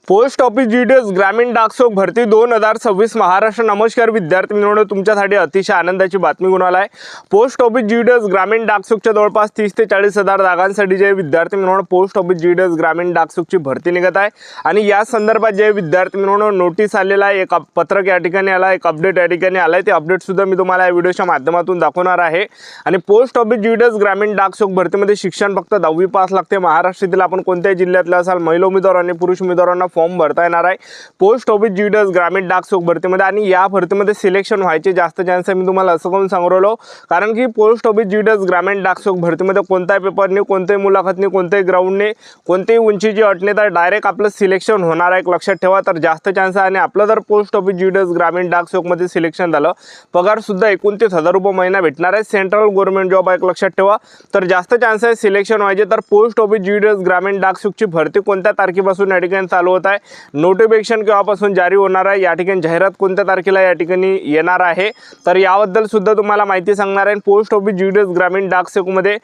Post office GDS ग्रामीण डाकसेवक भरती 2026 महाराष्ट्र। नमस्कार विद्यार्थी मित्रांनो, तुमच्यासाठी अतिशय आनंदाची बातमी घेऊन आलाय। पोस्ट ऑफिस जीडीएस ग्रामीण डाकसेवकच्या जवळपास 30 ते 40 हजार जागांसाठी जे विद्यार्थी मित्रांनो पोस्ट ऑफिस जीडीएस ग्रामीण डाकसेवकची भरती निघत आहे आणि या संदर्भात जे विद्यार्थी मित्रांनो नोटीस आलेला आहे, एक पत्रक या ठिकाणी आला, एक अपडेट या ठिकाणी आलाय। ते अपडेट सुद्धा मी तुम्हाला या व्हिडिओच्या माध्यमातून दाखवणार आहे। आणि पोस्ट ऑफिस जीडीएस ग्रामीण डाकसेवक भरतीमध्ये शिक्षण फक्त 10वी पास लागते। महाराष्ट्रातील आपण कोणत्याही जिल्ह्यातला असाल, महिला उमेदवार आणि पुरुष उमेदवारांना फॉर्म भरता येणार आहे पोस्ट ऑफिस जीडीएस ग्रामीण डाकसेवक भरतीमध्ये। आणि या भरतीमध्ये सिलेक्शन व्हायचे जास्त चान्स आहे। मी तुम्हाला असं करून सांगू राहिलो कारण की पोस्ट ऑफिस जीडीएस ग्रामीण डाकसेवक भरतीमध्ये कोणताही पेपर नाही, कोणत्याही मुलाखत नाही, कोणत्याही ग्राउंड नाही, कोणत्याही उंचीची अट नाही, तर डायरेक्ट आपलं सिलेक्शन होणार आहे। एक लक्षात ठेवा, तर जास्त चान्स आहे। आणि आपलं जर पोस्ट ऑफिस जीडीएस ग्रामीण डाकसेवक मध्ये सिलेक्शन झालं, पगार सुद्धा 29,000 रुपये महिना भेटणार आहे। सेंट्रल गव्हर्नमेंट जॉब आहे, एक लक्षात ठेवा। तर जास्त चान्स आहे सिलेक्शन व्हायचे। तर पोस्ट ऑफिस जीडीएस ग्रामीण डाकसेवकची भरती कोणत्या तारखेपासून या ठिकाणी चालू होत आहे, नोटिफिकेशन केव्हापासून जारी होणार आहे, या ठिकाणी जाहिरात कोणत्या तारखेला या ठिकाणी येणार आहे, तर याबद्दल सुद्धा तुम्हाला माहिती सांगणार आहे। पोस्ट ऑफिस जीडीएस ग्रामीण डाकसेवक मध्ये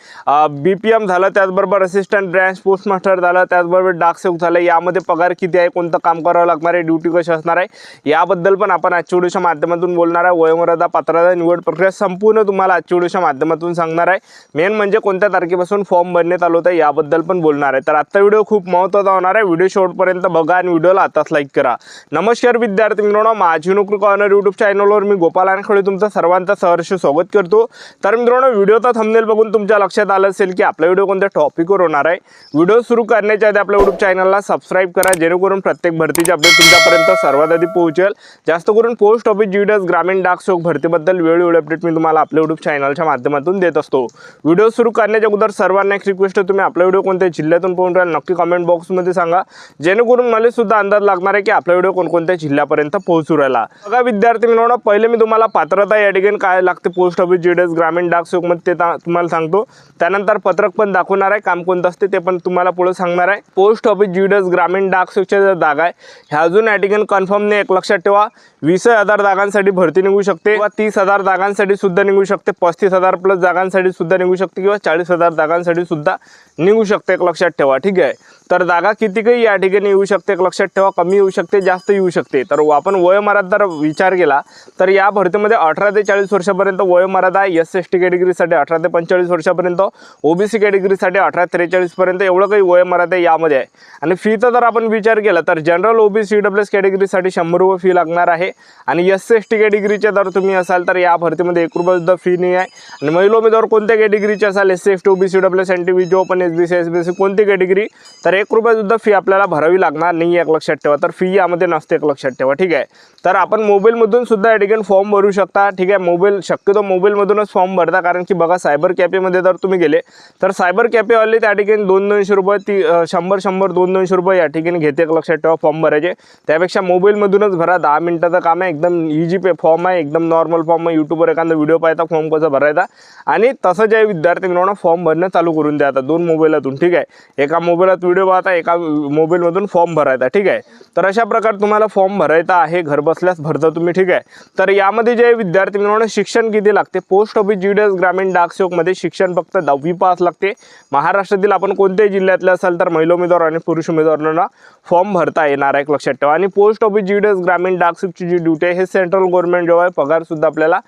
बीपीएम झालं, त्याचबरोबर असिस्टंट ब्रांच पोस्ट मास्टर झालं, त्याचबरोबर डाकसेवक झालं। यामध्ये पगार किती आहे, कोणतं काम करावं लागणार आहे, ड्युटी कशी असणार आहे, याबद्दल पण आपण आजच्या व्हिडिओच्या माध्यमातून बोलणार आहे। वयोमर्यादा, पात्रता, निवड प्रक्रिया संपूर्ण तुम्हाला आजच्या व्हिडिओच्या माध्यमातून सांगणार आहे। मेन म्हणजे कोणत्या तारखेपासून फॉर्म भरण्यात आलं होतं याबद्दल पण बोलणार आहे। तर आजचा व्हिडिओ खूप महत्त्वाचा होणार आहे। व्हिडिओ शेवटपर्यंत बघा आणि व्हिडिओला आताच लाईक करा। नमस्कार विद्यार्थी मित्रांनो, माझी नोकरी कॉर्नर यूट्यूब चॅनलवर मी गोपाल आणखळे तुमचं सर्वांचं सहर्ष स्वागत करतो। तर मित्रांनो, व्हिडिओचा थंबनेल बघून तुमच्या लक्षात आलं असेल की आपला व्हिडिओ कोणत्या टॉपिकवर होणार आहे। व्हिडिओ सुरू करण्याच्या आधी आपल्या यूट्यूब चॅनलला सबस्क्राइब करा, जेणेकरून प्रत्येक भरतीचे अपडेट तुमच्यापर्यंत सर्वात आधी पोहोचेल। जास्त करून पोस्ट ऑफिस जीडीएस ग्रामीण डाकसेवक भरतीबद्दल वेळोवेळी अपडेट मी तुम्हाला आपल्या यूट्यूब चॅनलच्या माध्यमातून देत असतो। व्हिडिओ सुरू करण्याच्या अगोदर सर्वांना एक रिक्वेस्ट आहे, तुम्ही आपला व्हिडिओ कोणत्या जिल्ह्यातून पाहून राहिला नक्की कमेंट बॉक्समध्ये सांगा, जेणेकरून मला सुद्धा अंदाज लागणार आहे की आपला व्हिडिओ कोणत्या जिल्ह्यापर्यंत पोहोचू राहिला। बघा विद्यार्थी मित्रांनो, पहिले मी तुम्हाला पात्रता या ठिकाणी काय लागते पोस्ट ऑफिस जीडीएस ग्रामीण डाकसेवक मध्ये ते तुम्हाला सांगतो। त्यानंतर पत्रक पण दाखवणार आहे, काम कोणतं असते ते पण तुम्हाला पुढे सांगणार आहे। पोस्ट ऑफिस जीडीएस ग्रामीण डाकसेवकच्या ज्या जागा आहे ह्या अजून या ठिकाणी कन्फर्म नाही, एक लक्षात ठेवा। 20,000 जागांसाठी भरती निघू शकते किंवा 30,000 जागांसाठी सुद्धा निघू शकते, 35,000 प्लस जागांसाठी सुद्धा निघू शकते किंवा 40,000 जागांसाठी सुद्धा निघू शकते, एक लक्षात ठेवा। ठीक आहे, तर जागा किती काही या ठिकाणी येऊ शकते, एक लक्षात ठेवा। कमी येऊ शकते, जास्त येऊ शकते। तर आपण वयोमर्यादा जर विचार केला तर या भरतीमध्ये 18 ते 40 वर्षापर्यंत वयोमर्यादा आहे। एस-टी कॅटेगरीसाठी 18 ते 45 वर्षापर्यंत, ओबीसी कॅटेगरीसाठी 18 ते 43 पर्यंत एवढं काही वयोमर्यादा यामध्ये आहे। आणि फीचा जर आपण विचार केला तर जनरल ओबीसी डब्ल्यूएस कॅटेगरीसाठी 100 रुपये फी लागणार आहे। आणि एस-टी कॅटेगरीचे जर तुम्ही असाल तर या भरतीमध्ये 1 रुपया सुद्धा फी नाही आहे। आणि महिला उमेदवार कोणत्या कॅटेगरीचे असाल, ST, OBC WS, NTB, open, SBC, SBC कोणती कॅटेगरी, तर 1 रुपया सुद्धा फी आपल्याला भरावी लागणार नाही, एक लक्षात ठेवा। तर फी यामध्ये नसते, एक लक्षात ठेवा। ठीक आहे, तर आपण मोबाईलमधून सुद्धा या ठिकाणी फॉर्म भरू शकता। ठीक आहे, शक्यतो मोबाईलमधूनच फॉर्म भरता, कारण की बघा सायबर कॅफेमध्ये जर तुम्ही गेले तर सायबर कॅफेवाले त्या ठिकाणी 200-200 रुपये 100-100 200-200 रुपये या ठिकाणी घेते, एक लक्षात ठेवा फॉर्म भरायचे। त्यापेक्षा मोबाईलमधूनच भरा, 10 मिनिटाचं काम आहे, एकदम इझी फॉर्म आहे, एकदम नॉर्मल फॉर्म आहे। यूट्यूबवर एखादा व्हिडिओ पाहता फॉर्म कसा भरायचा आणि तसं जे विद्यार्थी मित्रांनो फॉर्म भरणं चालू करून द्या आता 2 मोबाईलातून। ठीक आहे, एका मोबाईलात व्हिडिओ पाहता, एका मोबाईलमधून फॉर्म भरायचा। ठीक आहे, तर अशा प्रकारे तुम्हाला फॉर्म भरायचा आहे, घर बसल्यास भरता तुम्ही। ठीक आहे, तर यामध्ये जे विद्यार्थी मित्रांनो शिक्षण किती लागते, पोस्ट ऑफिस जीडीएस ग्रामीण डाकसेवक मध्ये शिक्षण फक्त 10वी पास लागते। महाराष्ट्रातील आपण कोणत्याही जिल्ह्यातले असाल तर महिला उमेदवार आणि पुरुष उमेदवारांना फॉर्म भरता येणार आहे, एक लक्षात ठेवा। आणि पोस्ट ऑफिस जीडीएस ग्रामीण डाकसेवकची जी ड्युटी आहे हे सेंट्रल गव्हर्नमेंट जॉब आहे। पगार सुद्धा आपल्याला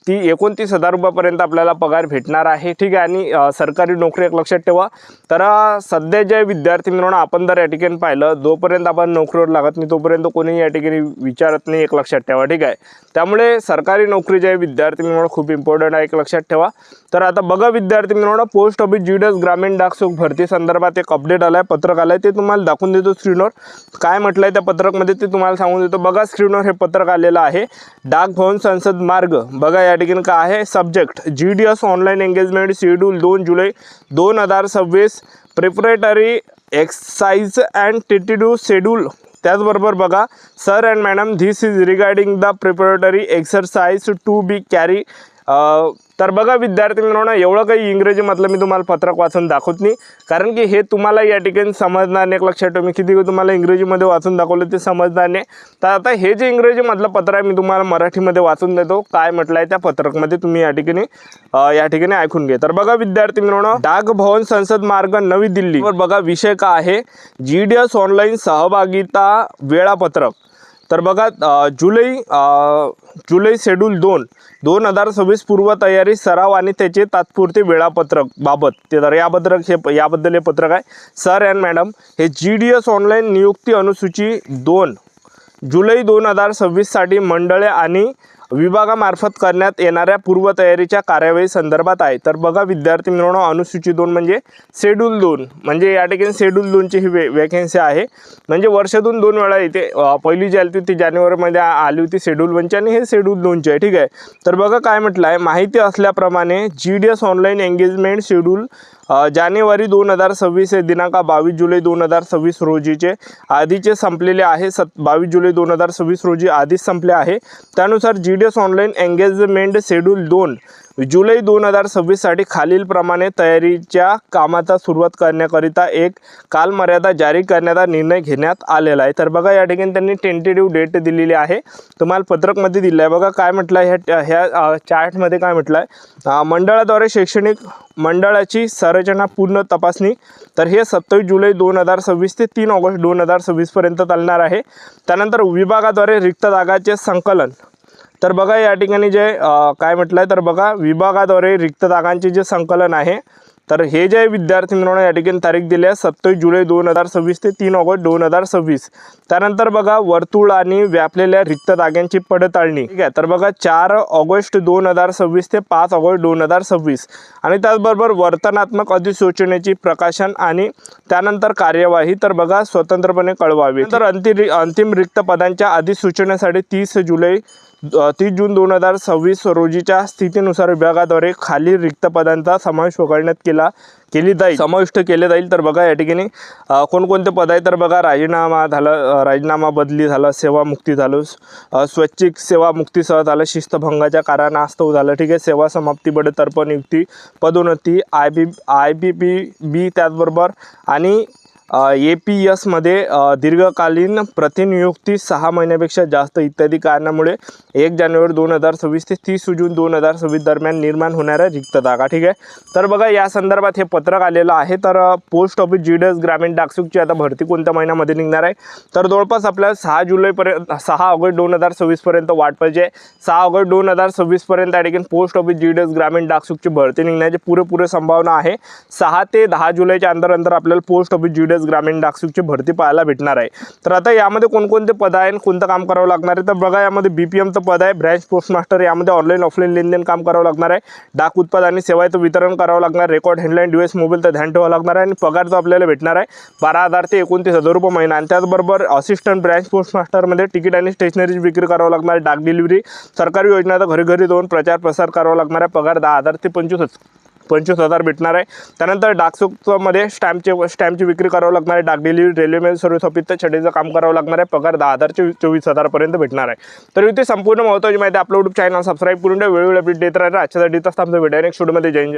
ती 29,000 रुपयापर्यंत आपल्याला पगार भेटणार आहे। ठीक आहे, आणि सरकारी नोकरी, एक लक्षात ठेवा। तर सध्या जे विद्यार्थी मित्रांनो आपण जर या ठिकाणी पाहिलं, जोपर्यंत आपण नोकरीवर लागत नाही तोपर्यंत कोणी या ठिकाणी विचारत नाही, एक लक्षात ठेवा। ठीक आहे, त्यामुळे सरकारी नोकरी जे विद्यार्थी मित्रांनो खूप इम्पॉर्टंट आहे, एक लक्षात ठेवा। तर आता बघा विद्यार्थी मित्रांनो, पोस्ट ऑफिस जीडीएस ग्रामीण डाकसेवक भरती संदर्भात एक अपडेट आलाय, पत्रक आलंय, ते तुम्हाला दाखवून देतो स्क्रीनवर। काय म्हटलंय त्या पत्रकमध्ये ते तुम्हाला सांगून देतो। बघा स्क्रीनवर हे पत्रक आलेलं आहे, डाक भवन संसद मार्ग। बघा या ठिकाणी काय आहे, subject GDS online engagement schedule 2 जुलै 2026 preparatory exercise and tentative schedule. त्याचबरोबर बघा, sir and madam, this is regarding the preparatory exercise to be carry तर बघा विद्यार्थी मित्रांनो, एवढं काही इंग्रजीमधलं मी तुम्हाला पत्रक वाचून दाखवत नाही, कारण की हे तुम्हाला या ठिकाणी समजणार नाही. लक्षात ठेवा, मी किती तुम्हाला इंग्रजीमध्ये वाचून दाखवलं ते समजणार नाही. तर आता हे जे इंग्रजीमधलं पत्र आहे मी तुम्हाला मराठीमध्ये वाचून देतो. काय म्हटलं आहे त्या पत्रकमध्ये तुम्ही या ठिकाणी ऐकून घे. तर बघा विद्यार्थी मित्रांनो, डाक भवन संसद मार्ग नवी दिल्ली वर बघा विषय का आहे, GDS ऑनलाईन सहभागिता वेळापत्रक. तर बघा जुलै शेड्यूल 2026 पूर्वतयारी सराव आणि त्याचे तात्पुरते वेळापत्रक बाबत. तर याबद्दल हे पत्रक आहे. सर अँड मॅडम, हे GDS ऑनलाईन नियुक्ती अनुसूची 2 जुलै 2026 साठी मंडळे आणि विभागामार्फत करण्यात येणाऱ्या पूर्वतयारीच्या कार्यवाही संदर्भात आहे. तर बघा विद्यार्थी मित्रांनो, अनुसूची 2 म्हणजे शेड्यूल 2, म्हणजे या ठिकाणी शेड्यूल 2ची ही वॅकन्सी आहे. म्हणजे वर्षातून 2 वेळा इथे पहिली जी आली होती ती जानेवारीमध्ये आली होती शेड्यूल 1ची, आणि हे शेड्यूल 2ची आहे. ठीक आहे. तर बघा काय म्हटलं आहे, माहिती असल्याप्रमाणे GDS ऑनलाईन एंगेजमेंट शेड्यूल जानेवारी 2026 हे दिनांक 22 जुलै 2026 रोजीचे आधीचे संपलेले आहे. 22 जुलै 2026 रोजी आधीच संपले आहे. त्यानुसार GDS ऑनलाईन एंगेजमेंट शेड्यूल 2 जुलै 2026 साठी खालीलप्रमाणे तयारीच्या कामाचा सुरुवात करण्याकरिता एक कालमर्यादा जारी करण्याचा निर्णय घेण्यात आलेला आहे. तर बघा या ठिकाणी त्यांनी टेंटेटिव्ह डेट दिलेली आहे, तुम्हाला पत्रकमध्ये दिलं आहे. बघा काय म्हटलं आहे ह्या चार्टमध्ये, काय म्हटलं आहे, मंडळाद्वारे शैक्षणिक मंडळाची संरचना पूर्ण तपासणी. तर हे 27 जुलै 2026 ते 3 ऑगस्ट 2026 पर्यंत चालणार आहे. त्यानंतर विभागाद्वारे रिक्त जागाचे संकलन. तर बघा या ठिकाणी जे काय म्हटलं आहे, तर बघा विभागाद्वारे रिक्त जागांचे जे संकलन आहे, तर हे जे विद्यार्थी मित्रांनो या ठिकाणी तारीख दिली आहे 27 जुलै 2026 ते 3 ऑगस्ट 2026. त्यानंतर बघा वर्तुळ आणि व्यापलेल्या रिक्त जागांची पडताळणी. ठीक आहे. तर बघा 4 ऑगस्ट 2026 ते 5 ऑगस्ट 2026, आणि त्याचबरोबर वर्तनात्मक अधिसूचनेची प्रकाशन आणि त्यानंतर कार्यवाही. तर बघा स्वतंत्रपणे कळवावी. तर अंतिम रिक्त पदांच्या अधिसूचनेसाठी 30 जून 2026 रोजीच्या स्थितीनुसार विभागाद्वारे खाली रिक्त पदांचा समाविष्ट केले जाईल. तर बघा या ठिकाणी कोणकोणते पद आहे, तर बघा राजीनामा बदली झाला, सेवामुक्ती झालं, स्वैच्छिक सेवामुक्तीसह झालं, शिस्तभंगाच्या कारणास्तव झालं. ठीक आहे. सेवा समाप्ती, बडतर्फ, नियुक्ती, पदोन्नती, IPPB, त्याचबरोबर आणि APS मध्ये दीर्घकालीन प्रतिनियुक्ती 6 महिन्यापेक्षा जास्त इत्यादी कारणामुळे 1 जानेवारी 2026 ते 30 जून 2026 दरम्यान निर्माण होणाऱ्या रिक्त जागा. ठीक आहे. तर बघा या संदर्भात हे पत्रक आलेलं आहे. तर पोस्ट ऑफिस GDS ग्रामीण डाकसुखची आता भरती कोणत्या महिन्यामध्ये निघणार आहे, तर जवळपास आपल्याला 6 ऑगस्ट 2026 पर्यंत वाट पाहिजे. 6 ऑगस्ट 2026 पर्यंत या ठिकाणी पोस्ट ऑफिस GDS ग्रामीण डाकसुखची भरती निघण्याची पुरेपूर संभावना आहे. 6 ते 10 जुलैच्या अंतर आपल्याला पोस्ट ऑफिस GDS ग्रामीण डाकसुखची भरती पाहायला भेटणार आहे. तर आता यामध्ये कोणकोणते पद आहे आणि कोणतं काम करावं लागणार आहे, तर बघा यामध्ये BPMचं पद आहे, ब्रँच पोस्ट मास्टर. यामध्ये ऑनलाईन ऑफलाईन लेनदेन काम करावं लागणार आहे. डाक उत्पाद आणि सेवाचं वितरण करावं लागणार, रेकॉर्ड हँडलाईन डिवाइस मोबाईल तर ध्यान ठेवावं लागणार आहे. आणि पगार जो आपल्याला भेटणार आहे 12,000 ते 29,000 रुपये महिना. आणि त्याचबरोबर असिस्टंट ब्रँच पोस्ट मास्टरमध्ये तिकीट आणि स्टेशनरीची विक्री करावं लागणार आहे. डाक डिलिव्हरी, सरकारी योजनाचा घरी जाऊन प्रचार प्रसार करावा लागणार आहे. पगार 10,000 ते 25,000 भेटणार आहे. त्यानंतर डाकसुखमध्ये स्टॅम्पची विक्री करावं लागणार आहे. डाक डिलिव्हरी, रेल्वेमध्ये सर्व्हिस ऑफिसचं छडीचं काम करावं लागणार आहे. पगार 10,000 ते 24,000 पर्यंत भेटणार आहे. तर इथे संपूर्ण महत्त्वाची माहिती आपल्या यूट्यूब चॅनल सबस्क्राईब करून द्या. वेळोवेळी अपडेट देत राहणार. आजच्यासाठी आमचा व्हिडिओ नेक्स्ट व्हिडिओमध्ये जय हिंद.